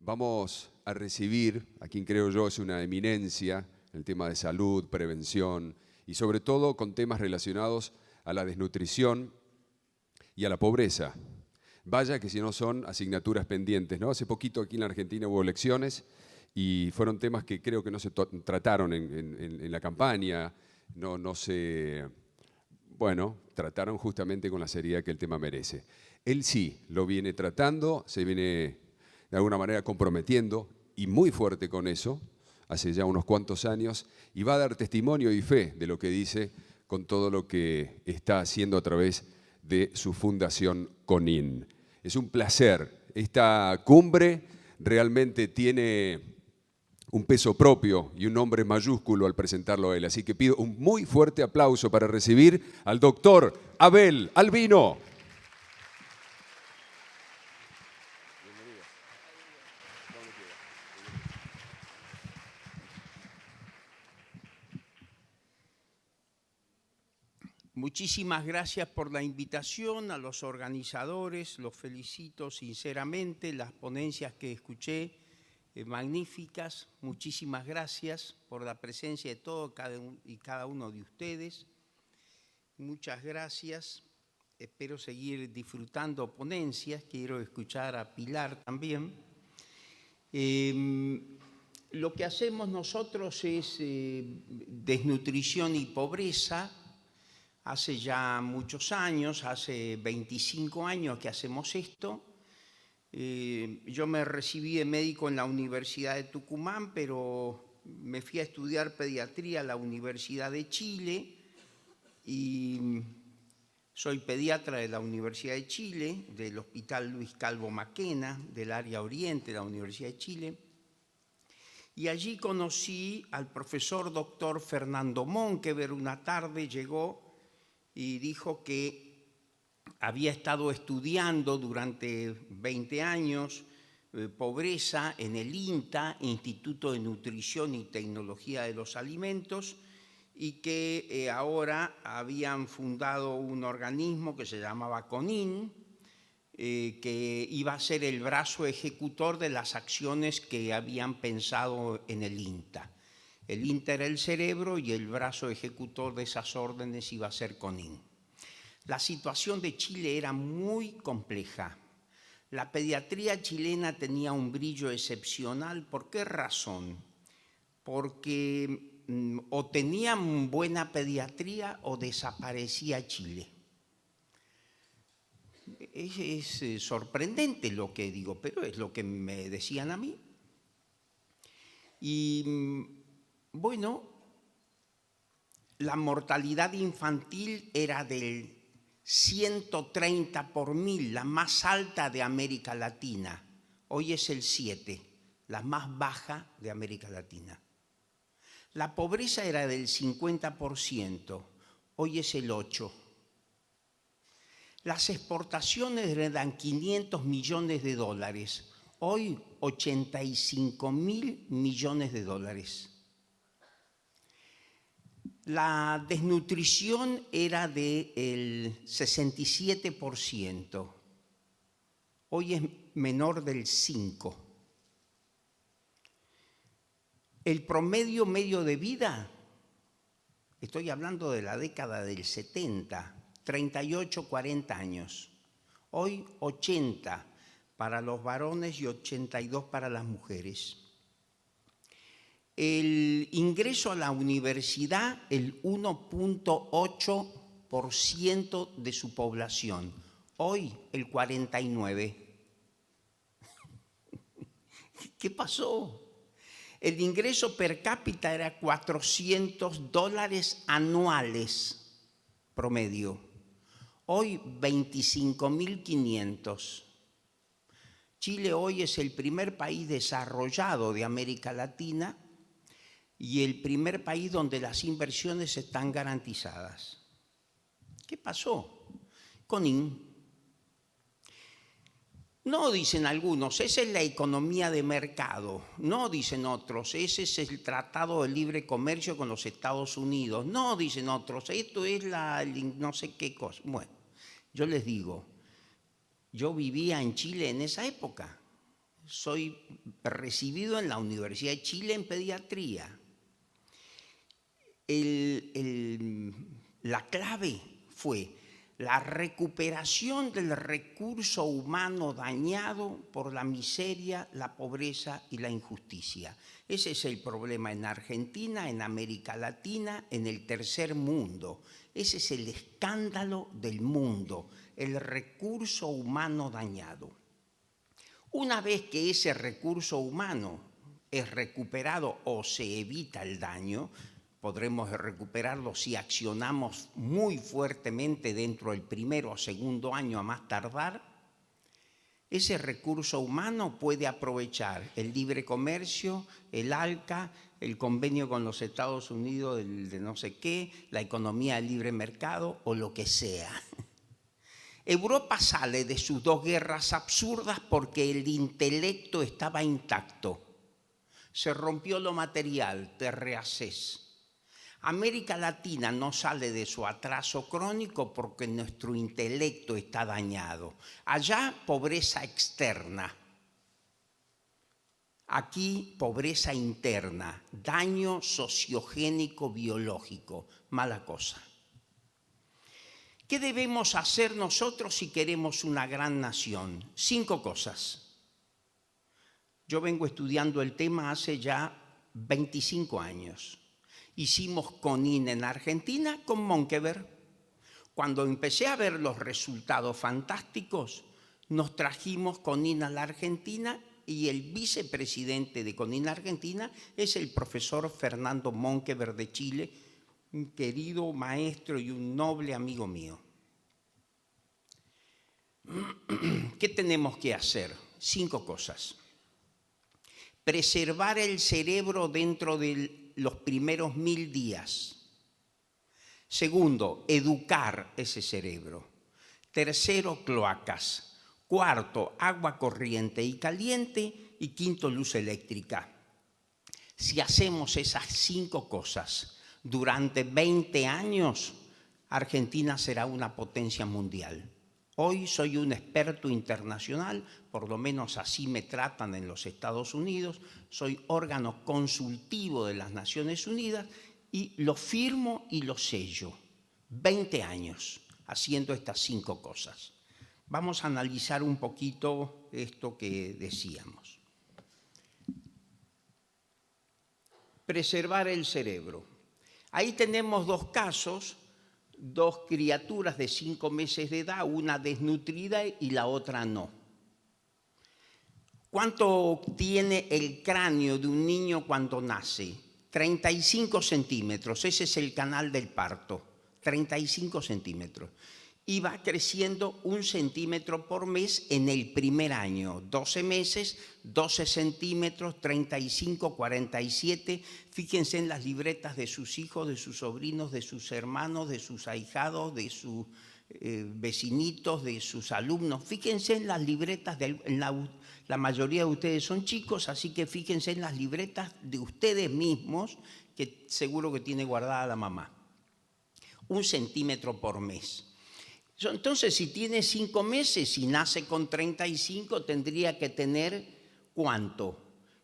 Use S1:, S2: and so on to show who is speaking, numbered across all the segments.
S1: Vamos a recibir a quien creo yo es una eminencia en el tema de salud, prevención y sobre todo con temas relacionados a la desnutrición y a la pobreza. Vaya que si no son asignaturas pendientes, ¿no? Hace poquito aquí en la Argentina hubo elecciones y fueron temas que creo que no se trataron en la campaña, no se, bueno, trataron justamente con la seriedad que el tema merece. Él sí lo viene tratando, se viene de alguna manera comprometiendo y muy fuerte con eso, hace ya unos cuantos años, y va a dar testimonio y fe de lo que dice con todo lo que está haciendo a través de su fundación CONIN. Es un placer. Esta cumbre realmente tiene un peso propio y un nombre mayúsculo al presentarlo a él. Así que pido un muy fuerte aplauso para recibir al doctor Abel Albino.
S2: Muchísimas gracias por la invitación a los organizadores, los felicito sinceramente, las ponencias que escuché, magníficas, muchísimas gracias por la presencia de todo y cada uno de ustedes, muchas gracias, espero seguir disfrutando ponencias, quiero escuchar a Pilar también. Lo que hacemos nosotros es desnutrición y pobreza. Hace ya muchos años, hace 25 años que hacemos esto. Yo me recibí de médico en la Universidad de Tucumán, pero me fui a estudiar pediatría a la Universidad de Chile y soy pediatra de la Universidad de Chile, del Hospital Luis Calvo Maquena, del área oriente de la Universidad de Chile. Y allí conocí al profesor doctor Fernando Monkever. Una tarde llegó y dijo que había estado estudiando durante 20 años pobreza en el INTA, Instituto de Nutrición y Tecnología de los Alimentos, y que ahora habían fundado un organismo que se llamaba CONIN, que iba a ser el brazo ejecutor de las acciones que habían pensado en el INTA. El INTA era el cerebro y el brazo ejecutor de esas órdenes iba a ser CONIN. La situación de Chile era muy compleja. La pediatría chilena tenía un brillo excepcional. ¿Por qué razón? Porque o tenían buena pediatría o desaparecía Chile. Es sorprendente lo que digo, pero es lo que me decían a mí. Y bueno, la mortalidad infantil era del 130 por 1000, la más alta de América Latina. Hoy es el 7, la más baja de América Latina. La pobreza era del 50%, hoy es el 8%. Las exportaciones eran 500 millones de dólares, hoy 85.000 millones de dólares. La desnutrición era del 67%, hoy es menor del 5%. El promedio medio de vida, estoy hablando de la década del 70, 38, 40 años. Hoy 80 para los varones y 82 para las mujeres. El ingreso a la universidad, el 1.8% de su población. Hoy el 49%. ¿Qué pasó? El ingreso per cápita era $400 anuales promedio. Hoy 25.500. Chile hoy es el primer país desarrollado de América Latina y el primer país donde las inversiones están garantizadas. ¿Qué pasó? CONIN. No, dicen algunos, esa es la economía de mercado. No, dicen otros, ese es el Tratado de Libre Comercio con los Estados Unidos. No, dicen otros, esto es no sé qué cosa. Bueno, yo les digo, yo vivía en Chile en esa época. Soy recibido en la Universidad de Chile en pediatría. La clave fue la recuperación del recurso humano dañado por la miseria, la pobreza y la injusticia. Ese es el problema en Argentina, en América Latina, en el tercer mundo. Ese es el escándalo del mundo, el recurso humano dañado. Una vez que ese recurso humano es recuperado o se evita el daño, podremos recuperarlo si accionamos muy fuertemente dentro del primero o segundo año a más tardar. Ese recurso humano puede aprovechar el libre comercio, el ALCA, el convenio con los Estados Unidos de no sé qué, la economía del libre mercado o lo que sea. Europa sale de sus dos guerras absurdas porque el intelecto estaba intacto. Se rompió lo material, te rehaces. América Latina no sale de su atraso crónico porque nuestro intelecto está dañado. Allá, pobreza externa. Aquí, pobreza interna, daño sociogénico biológico, mala cosa. ¿Qué debemos hacer nosotros si queremos una gran nación? 5 cosas. Yo vengo estudiando el tema hace ya 25 años. Hicimos CONIN en Argentina con Monkeberg. Cuando empecé a ver los resultados fantásticos, nos trajimos CONIN a la Argentina y el vicepresidente de CONIN Argentina es el profesor Fernando Monkeberg de Chile, un querido maestro y un noble amigo mío. ¿Qué tenemos que hacer? 5 cosas. Preservar el cerebro dentro de los primeros 1000 días. Segundo, educar ese cerebro. Tercero, cloacas. Cuarto, agua corriente y caliente. Y quinto, luz eléctrica. Si hacemos esas 5 cosas durante 20 años, Argentina será una potencia mundial. Hoy soy un experto internacional, por lo menos así me tratan en los Estados Unidos, soy órgano consultivo de las Naciones Unidas y lo firmo y lo sello. 20 años haciendo estas 5 cosas. Vamos a analizar un poquito esto que decíamos. Preservar el cerebro. Ahí tenemos 2 casos. 2 criaturas de 5 meses de edad, una desnutrida y la otra no. ¿Cuánto tiene el cráneo de un niño cuando nace? 35 centímetros, ese es el canal del parto, 35 centímetros. Y va creciendo 1 centímetro por mes en el primer año. 12 meses, 12 centímetros, 35, 47. Fíjense en las libretas de sus hijos, de sus sobrinos, de sus hermanos, de sus ahijados, de sus vecinitos, de sus alumnos. Fíjense en las libretas, la mayoría de ustedes son chicos, así que fíjense en las libretas de ustedes mismos, que seguro que tiene guardada la mamá. 1 centímetro por mes. Entonces, si tiene 5 meses y nace con 35, tendría que tener ¿cuánto?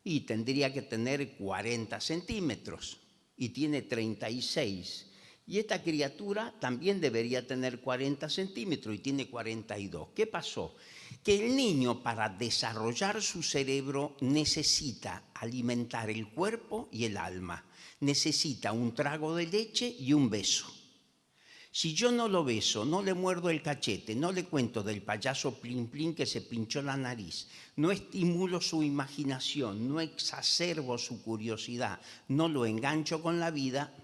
S2: Y tendría que tener 40 centímetros y tiene 36. Y esta criatura también debería tener 40 centímetros y tiene 42. ¿Qué pasó? Que el niño, para desarrollar su cerebro, necesita alimentar el cuerpo y el alma. Necesita un trago de leche y un beso. Si yo no lo beso, no le muerdo el cachete, no le cuento del payaso Plin Plin que se pinchó la nariz, no estimulo su imaginación, no exacerbo su curiosidad, no lo engancho con la vida,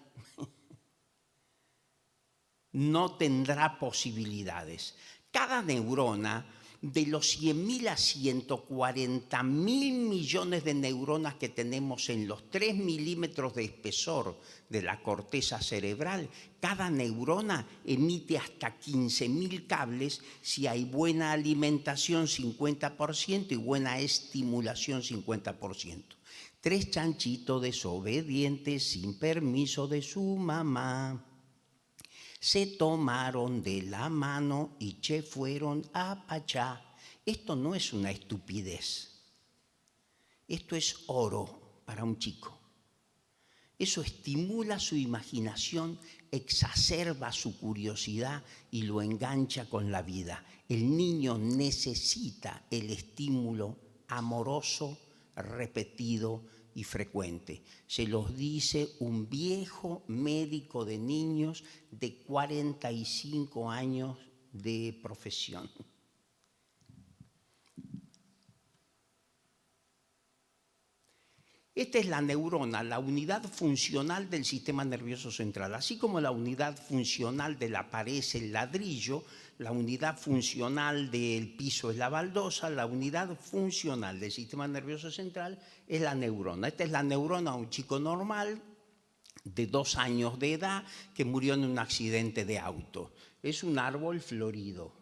S2: no tendrá posibilidades. Cada neurona de los 100.000 a 140.000 millones de neuronas que tenemos en los 3 milímetros de espesor de la corteza cerebral, cada neurona emite hasta 15.000 cables si hay buena alimentación 50% y buena estimulación 50%. 3 chanchitos desobedientes sin permiso de su mamá se tomaron de la mano y se fueron a Pachá. Esto no es una estupidez. Esto es oro para un chico. Eso estimula su imaginación, exacerba su curiosidad y lo engancha con la vida. El niño necesita el estímulo amoroso, repetido y frecuente. Se los dice un viejo médico de niños de 45 años de profesión. Esta es la neurona, la unidad funcional del sistema nervioso central. Así como la unidad funcional de la pared es el ladrillo, la unidad funcional del piso es la baldosa, la unidad funcional del sistema nervioso central es la neurona. Esta es la neurona de un chico normal de 2 años de edad que murió en un accidente de auto. Es un árbol florido.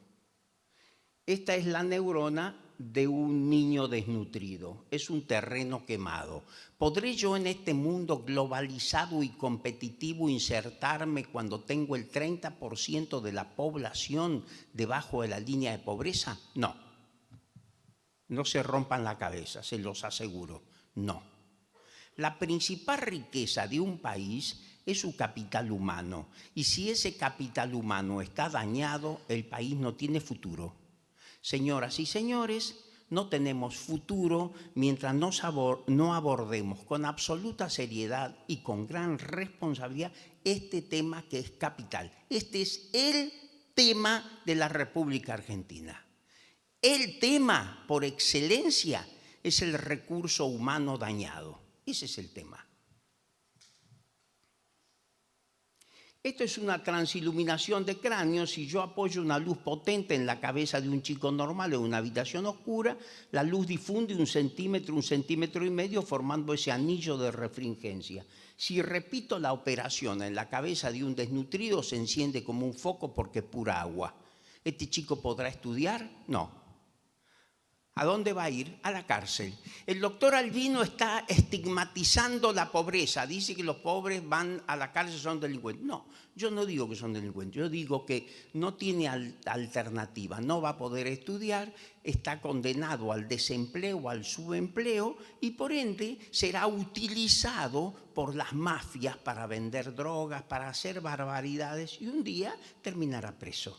S2: Esta es la neurona de un niño desnutrido. Es un terreno quemado. ¿Podré yo en este mundo globalizado y competitivo insertarme cuando tengo el 30% de la población debajo de la línea de pobreza? No. No se rompan la cabeza, se los aseguro. No. La principal riqueza de un país es su capital humano. Y si ese capital humano está dañado, el país no tiene futuro. Señoras y señores, no tenemos futuro mientras no abordemos con absoluta seriedad y con gran responsabilidad este tema que es capital. Este es el tema de la República Argentina. El tema por excelencia es el recurso humano dañado. Ese es el tema. Esto es una transiluminación de cráneo. Si yo apoyo una luz potente en la cabeza de un chico normal en una habitación oscura, la luz difunde 1 centímetro, 1,5 centímetros, formando ese anillo de refringencia. Si repito la operación en la cabeza de un desnutrido, se enciende como un foco porque es pura agua. ¿Este chico podrá estudiar? No. ¿A dónde va a ir? A la cárcel. El doctor Albino está estigmatizando la pobreza. Dice que los pobres van a la cárcel, son delincuentes. No, yo no digo que son delincuentes. Yo digo que no tiene alternativa. No va a poder estudiar, está condenado al desempleo, al subempleo y por ende será utilizado por las mafias para vender drogas, para hacer barbaridades y un día terminará preso.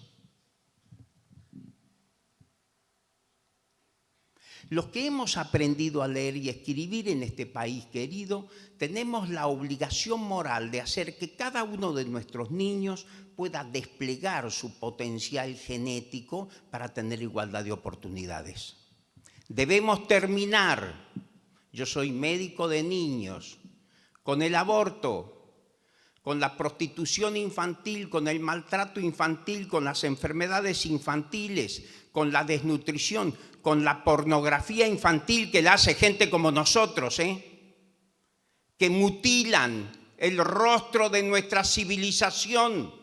S2: Los que hemos aprendido a leer y escribir en este país querido, tenemos la obligación moral de hacer que cada uno de nuestros niños pueda desplegar su potencial genético para tener igualdad de oportunidades. Debemos terminar, yo soy médico de niños, con el aborto, con la prostitución infantil, con el maltrato infantil, con las enfermedades infantiles, con la desnutrición, con la pornografía infantil que la hace gente como nosotros, que mutilan el rostro de nuestra civilización.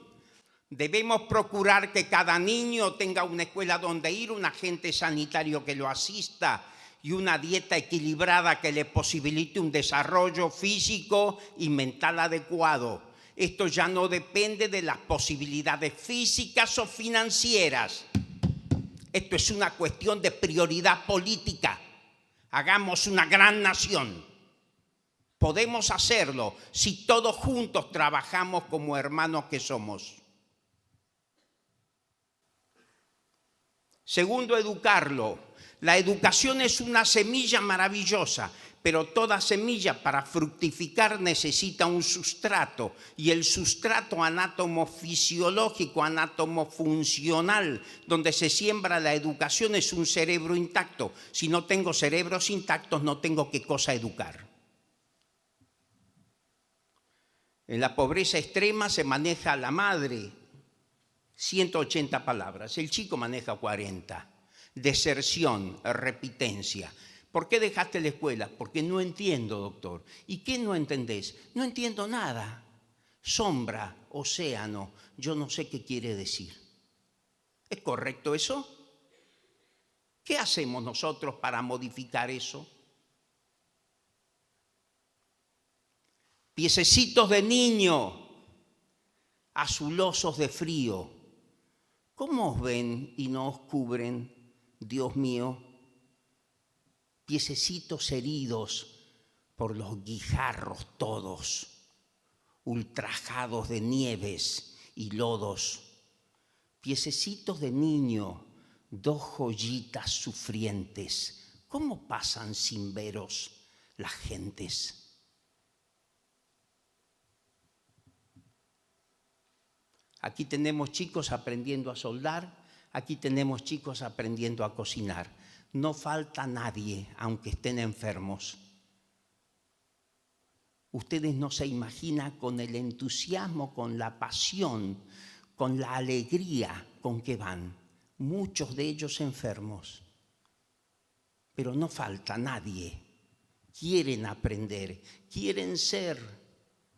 S2: Debemos procurar que cada niño tenga una escuela donde ir, un agente sanitario que lo asista y una dieta equilibrada que le posibilite un desarrollo físico y mental adecuado. Esto ya no depende de las posibilidades físicas o financieras. Esto es una cuestión de prioridad política. Hagamos una gran nación. Podemos hacerlo si todos juntos trabajamos como hermanos que somos. Segundo, educarlo. La educación es una semilla maravillosa, pero toda semilla para fructificar necesita un sustrato, y el sustrato anátomo-fisiológico, anátomo-funcional, donde se siembra la educación es un cerebro intacto. Si no tengo cerebros intactos, no tengo qué cosa educar. En la pobreza extrema se maneja la madre 180 palabras, el chico maneja 40. deserción, repitencia. ¿Por qué dejaste la escuela? Porque no entiendo, doctor. ¿Y qué no entendés? No entiendo nada. Sombra, océano, yo no sé qué quiere decir. ¿Es correcto eso? ¿Qué hacemos nosotros para modificar eso? Piececitos de niño, azulosos de frío. ¿Cómo os ven y no os cubren, Dios mío? Piececitos heridos por los guijarros todos, ultrajados de nieves y lodos. Piececitos de niño, dos joyitas sufrientes. ¿Cómo pasan sin veros las gentes? Aquí tenemos chicos aprendiendo a soldar, aquí tenemos chicos aprendiendo a cocinar. No falta nadie, aunque estén enfermos. Ustedes no se imaginan con el entusiasmo, con la pasión, con la alegría con que van. Muchos de ellos enfermos. Pero no falta nadie. Quieren aprender, quieren ser.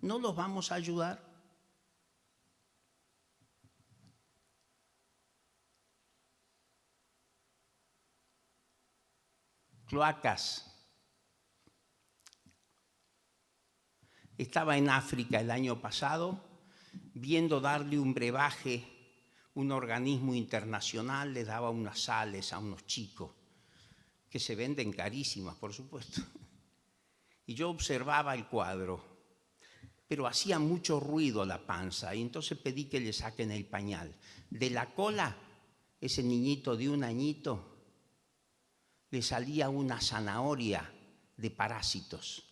S2: ¿No los vamos a ayudar? Cloacas. Estaba en África el año pasado, viendo darle un brebaje, un organismo internacional le daba unas sales a unos chicos, que se venden carísimas, por supuesto. Y yo observaba el cuadro, pero hacía mucho ruido la panza, y entonces pedí que le saquen el pañal. De la cola, ese niñito de 1 añito, le salía una zanahoria de parásitos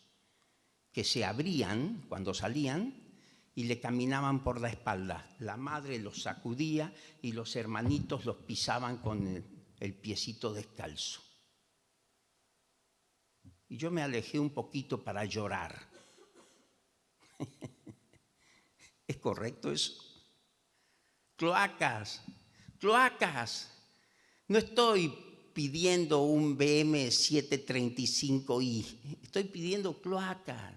S2: que se abrían cuando salían y le caminaban por la espalda. La madre los sacudía y los hermanitos los pisaban con el piecito descalzo. Y yo me alejé un poquito para llorar. ¿Es correcto eso? Cloacas, cloacas. No estoy pidiendo un BM 735i, estoy pidiendo cloacas.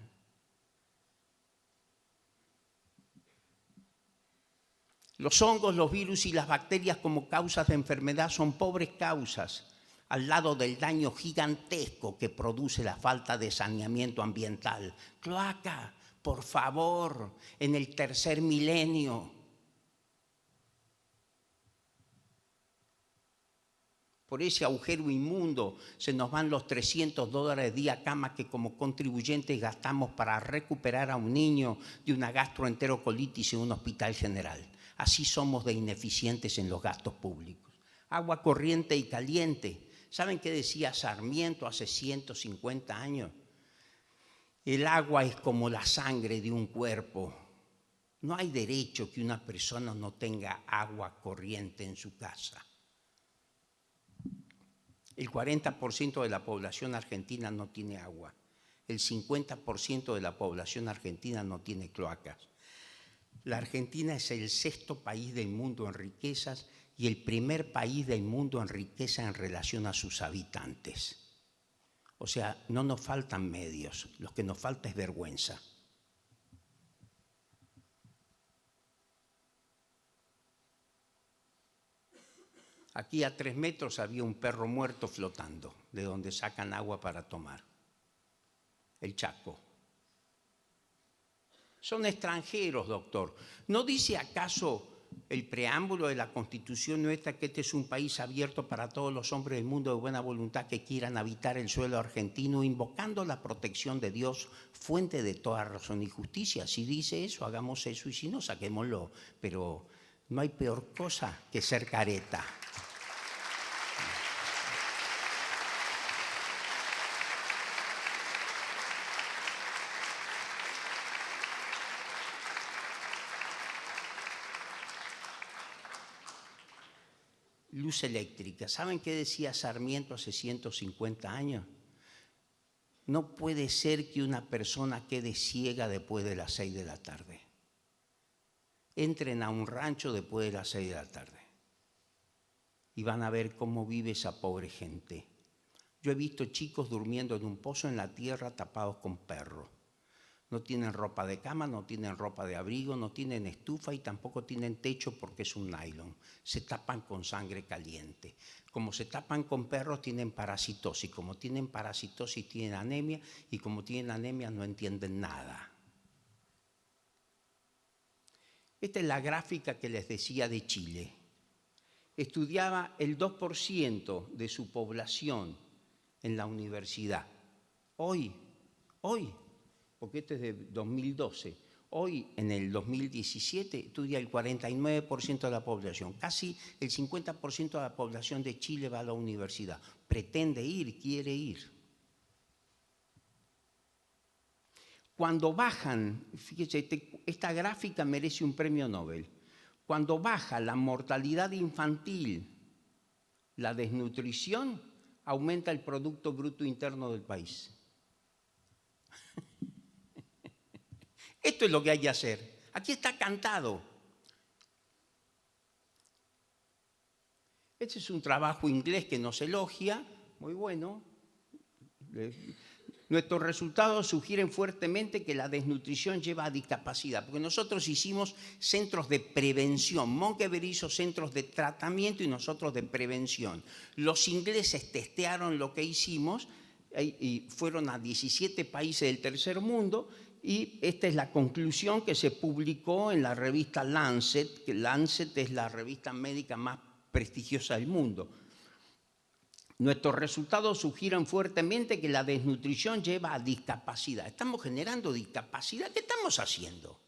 S2: Los hongos, los virus y las bacterias como causas de enfermedad son pobres causas al lado del daño gigantesco que produce la falta de saneamiento ambiental. Cloaca, por favor, en el 3er milenio. Por ese agujero inmundo se nos van los $300 día cama que como contribuyentes gastamos para recuperar a un niño de una gastroenterocolitis en un hospital general. Así somos de ineficientes en los gastos públicos. Agua corriente y caliente. ¿Saben qué decía Sarmiento hace 150 años? El agua es como la sangre de un cuerpo. No hay derecho que una persona no tenga agua corriente en su casa. El 40% de la población argentina no tiene agua. El 50% de la población argentina no tiene cloacas. La Argentina es el 6º país del mundo en riquezas y el primer país del mundo en riqueza en relación a sus habitantes. O sea, no nos faltan medios, lo que nos falta es vergüenza. Aquí a 3 metros había un perro muerto flotando, de donde sacan agua para tomar. El Chaco. Son extranjeros, doctor. ¿No dice acaso el preámbulo de la Constitución nuestra que este es un país abierto para todos los hombres del mundo de buena voluntad que quieran habitar el suelo argentino, invocando la protección de Dios, fuente de toda razón y justicia? Si dice eso, hagamos eso, y si no, saquémoslo. Pero no hay peor cosa que ser careta. Luz eléctrica. ¿Saben qué decía Sarmiento hace 150 años? No puede ser que una persona quede ciega después de las 6 de la tarde. Entren a un rancho después de las 6 de la tarde. y van a ver cómo vive esa pobre gente. Yo he visto chicos durmiendo en un pozo en la tierra tapados con perros. No tienen ropa de cama, no tienen ropa de abrigo, no tienen estufa y tampoco tienen techo porque es un nylon. Se tapan con sangre caliente. Como se tapan con perros, tienen parasitosis. Como tienen parasitosis, tienen anemia. Y como tienen anemia, no entienden nada. Esta es la gráfica que les decía de Chile. Estudiaba el 2% de su población en la universidad. Hoy, porque este es de 2012, hoy en el 2017 estudia el 49% de la población. Casi el 50% de la población de Chile va a la universidad. Pretende ir, quiere ir. Cuando bajan, fíjese, esta gráfica merece un premio Nobel. Cuando baja la mortalidad infantil, la desnutrición, aumenta el Producto Bruto Interno del país. Esto es lo que hay que hacer. Aquí está cantado. Este es un trabajo inglés que nos elogia, muy bueno. Nuestros resultados sugieren fuertemente que la desnutrición lleva a discapacidad, porque nosotros hicimos centros de prevención. Monkeberg hizo centros de tratamiento y nosotros de prevención. Los ingleses testearon lo que hicimos y fueron a 17 países del tercer mundo. Y esta es la conclusión que se publicó en la revista Lancet, que Lancet es la revista médica más prestigiosa del mundo. Nuestros resultados sugieren fuertemente que la desnutrición lleva a discapacidad. Estamos generando discapacidad. ¿Qué estamos haciendo?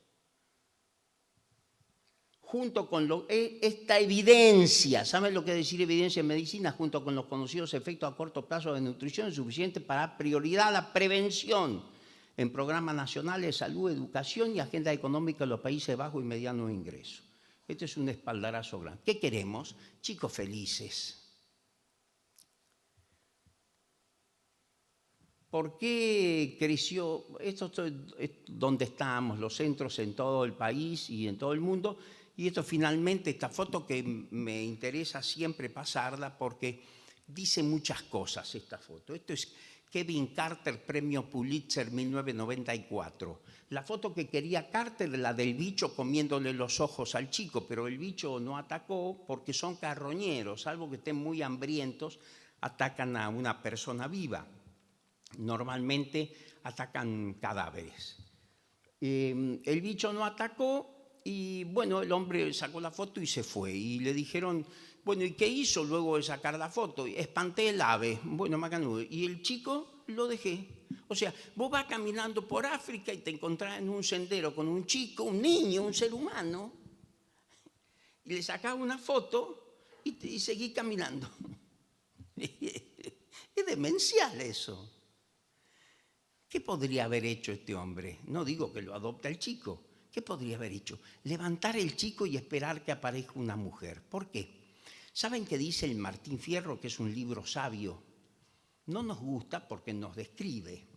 S2: Junto con esta evidencia, ¿saben lo que es decir evidencia en medicina? Junto con los conocidos efectos a corto plazo de nutrición, es suficiente para dar prioridad a la prevención en programas nacionales de salud, educación y agenda económica de los países bajos y medianos ingresos. Este es un espaldarazo grande. ¿Qué queremos? Chicos felices. ¿Por qué creció? Esto es donde estamos, los centros en todo el país y en todo el mundo. Y esto finalmente, esta foto que me interesa siempre pasarla porque dice muchas cosas esta foto. Esto es Kevin Carter, premio Pulitzer 1994. La foto que quería Carter, la del bicho comiéndole los ojos al chico, pero el bicho no atacó porque son carroñeros, salvo que estén muy hambrientos, atacan a una persona viva. Normalmente atacan cadáveres. El bicho no atacó y bueno, el hombre sacó la foto y se fue. Y le dijeron, bueno, ¿y qué hizo luego de sacar la foto? Espanté el ave. Bueno, macanudo. Y el chico lo dejé. O sea, vos vas caminando por África y te encontrás en un sendero con un chico, un niño, un ser humano, y le sacás una foto y seguís caminando. Es demencial eso. ¿Qué podría haber hecho este hombre? No digo que lo adopte el chico. ¿Qué podría haber hecho? Levantar el chico y esperar que aparezca una mujer. ¿Por qué? ¿Saben qué dice el Martín Fierro, que es un libro sabio? No nos gusta porque nos describe.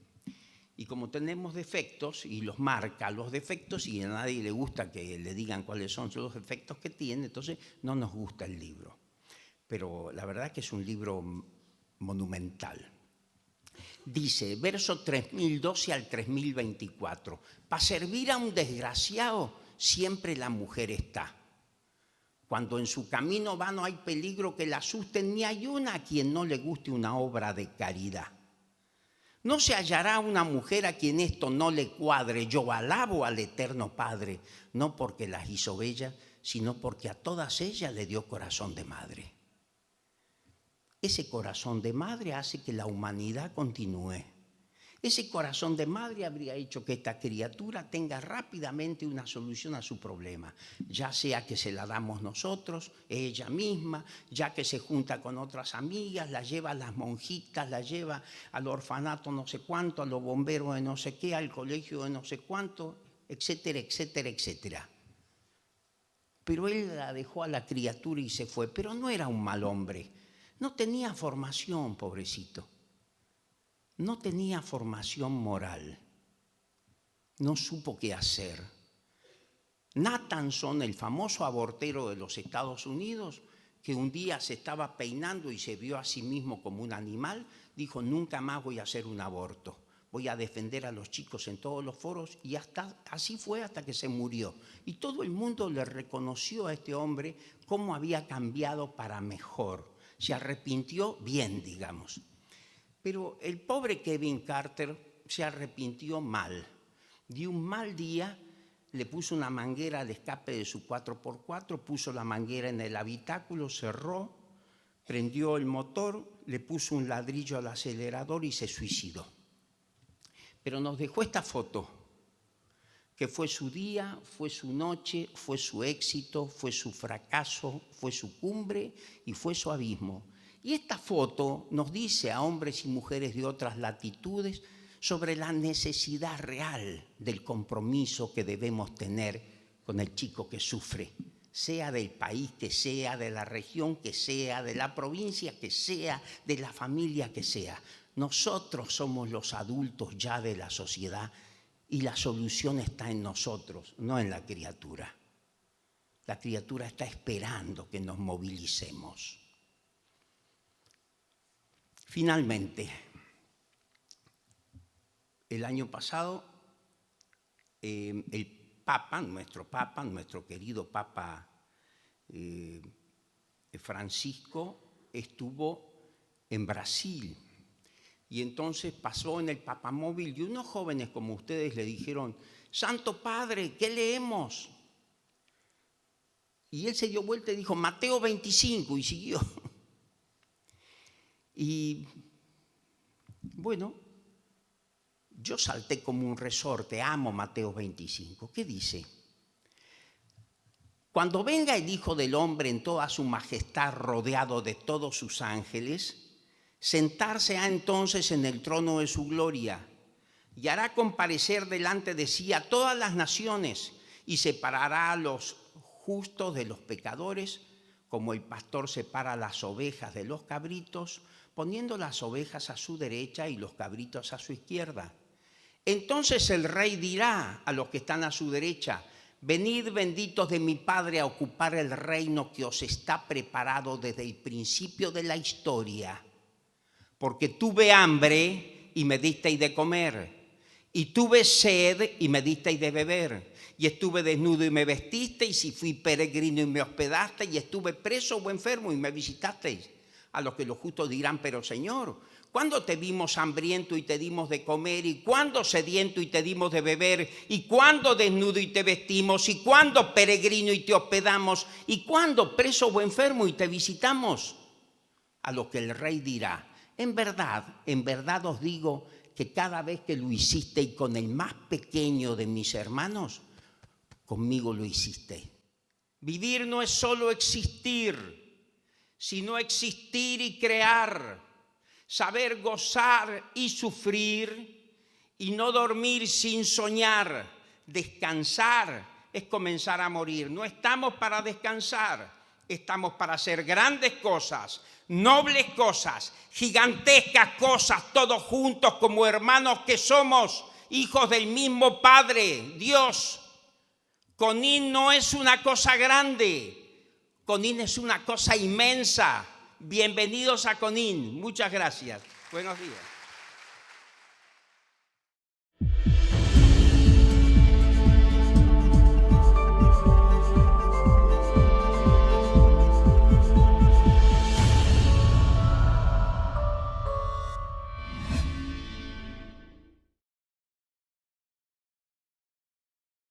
S2: Y como tenemos defectos y los marca los defectos y a nadie le gusta que le digan cuáles son los defectos que tiene, entonces no nos gusta el libro. Pero la verdad es que es un libro monumental. Dice, verso 3012 al 3024, para servir a un desgraciado siempre la mujer está. Cuando en su camino va no hay peligro que la asusten, ni hay una a quien no le guste una obra de caridad. No se hallará una mujer a quien esto no le cuadre. Yo alabo al Eterno Padre, no porque las hizo bellas, sino porque a todas ellas le dio corazón de madre. Ese corazón de madre hace que la humanidad continúe. Ese corazón de madre habría hecho que esta criatura tenga rápidamente una solución a su problema, ya sea que se la damos nosotros, ella misma, ya que se junta con otras amigas, la lleva a las monjitas, la lleva al orfanato no sé cuánto, a los bomberos de no sé qué, al colegio de no sé cuánto, etcétera, etcétera, etcétera. Pero él la dejó a la criatura y se fue, pero no era un mal hombre, no tenía formación, pobrecito. No tenía formación moral, no supo qué hacer. Nathanson, el famoso abortero de los Estados Unidos, que un día se estaba peinando y se vio a sí mismo como un animal, dijo: nunca más voy a hacer un aborto. Voy a defender a los chicos en todos los foros, y así fue hasta que se murió. Y todo el mundo le reconoció a este hombre cómo había cambiado para mejor. Se arrepintió bien, digamos. Pero el pobre Kevin Carter se arrepintió mal. De un mal día le puso una manguera al escape de su 4x4, puso la manguera en el habitáculo, cerró, prendió el motor, le puso un ladrillo al acelerador y se suicidó. Pero nos dejó esta foto, que fue su día, fue su noche, fue su éxito, fue su fracaso, fue su cumbre y fue su abismo. Y esta foto nos dice a hombres y mujeres de otras latitudes sobre la necesidad real del compromiso que debemos tener con el chico que sufre, sea del país que sea, de la región que sea, de la provincia que sea, de la familia que sea. Nosotros somos los adultos ya de la sociedad y la solución está en nosotros, no en la criatura. La criatura está esperando que nos movilicemos. Finalmente, el año pasado, el Papa, nuestro querido Papa Francisco, estuvo en Brasil. Y entonces pasó en el papamóvil y unos jóvenes como ustedes le dijeron: Santo Padre, ¿qué leemos? Y él se dio vuelta y dijo: Mateo 25, y siguió. Y bueno, yo salté como un resorte, amo Mateo 25. ¿Qué dice? Cuando venga el Hijo del Hombre en toda su majestad, rodeado de todos sus ángeles, sentarse ha entonces en el trono de su gloria y hará comparecer delante de sí a todas las naciones y separará a los justos de los pecadores, como el pastor separa las ovejas de los cabritos, poniendo las ovejas a su derecha y los cabritos a su izquierda. Entonces el rey dirá a los que están a su derecha: venid benditos de mi Padre a ocupar el reino que os está preparado desde el principio de la historia. Porque tuve hambre y me disteis de comer, y tuve sed y me disteis de beber, y estuve desnudo y me vestisteis, y fui peregrino y me hospedasteis, y estuve preso o enfermo y me visitasteis. A los que los justos dirán: pero Señor, ¿cuándo te vimos hambriento y te dimos de comer? ¿Y cuándo sediento y te dimos de beber? ¿Y cuándo desnudo y te vestimos? ¿Y cuándo peregrino y te hospedamos? ¿Y cuándo preso o enfermo y te visitamos? A lo que el rey dirá: en verdad os digo que cada vez que lo hicisteis con el más pequeño de mis hermanos, conmigo lo hicisteis. Vivir no es solo existir, sino existir y crear, saber gozar y sufrir, y no dormir sin soñar. Descansar es comenzar a morir. No estamos para descansar, estamos para hacer grandes cosas, nobles cosas, gigantescas cosas, todos juntos como hermanos que somos, hijos del mismo Padre, Dios. Conin no es una cosa grande, Conin es una cosa inmensa. Bienvenidos a Conin. Muchas gracias. Buenos días.